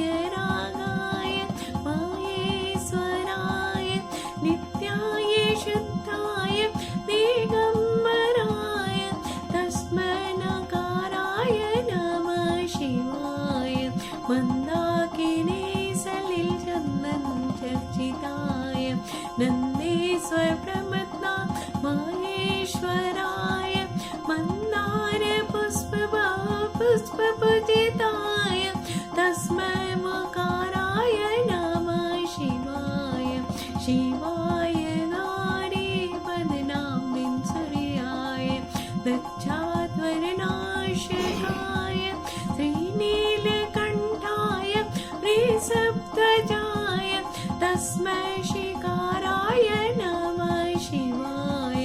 भस्माङ्गरागाय माहेश्वराय नित्याय शुद्धाय दिगम्बराय तस्मै नकाराय नमः शिवाय मन्दाकिनी सलिल चन्दन चर्चिताय नन्देश्वर प्रमत्ता माहेश्वराय मन्दार पुष्पपूजिताय तस्मै मकाराय नमः शिवाय शिवाय नारीपदनाम्निं सूर्याय दक्षाध्वरनाशकाय श्रीनीलकण्ठाय वृषभध्वजाय तस्मै शिकाराय नमः शिवाय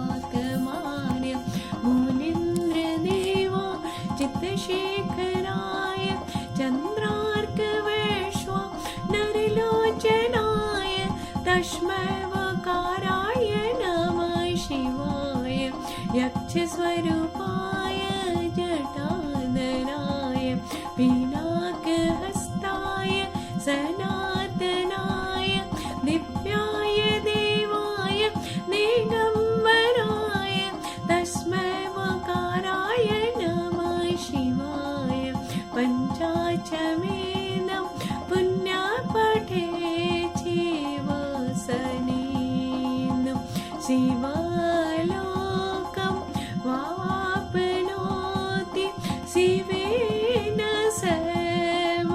वसिष्ठकुम्भोदगोत्कमान्य मुनीन्द्रदेव चित्तशेखराय चन्द्रार्कवैश्वा नरलोचनाय तस्मै वकाराय नमः शिवाय यक्षस्वरूपाय जटाधराय पिनाकहस्ताय सनातनाय दिव्याय देवाय दिगम्बराय तस्मै वकाराय नमः शिवाय पञ्चाक्षमेनं पुण्यपाठे जीवसनेन शिवलोकं वाप्नोति शिवेन सर्वोन्नते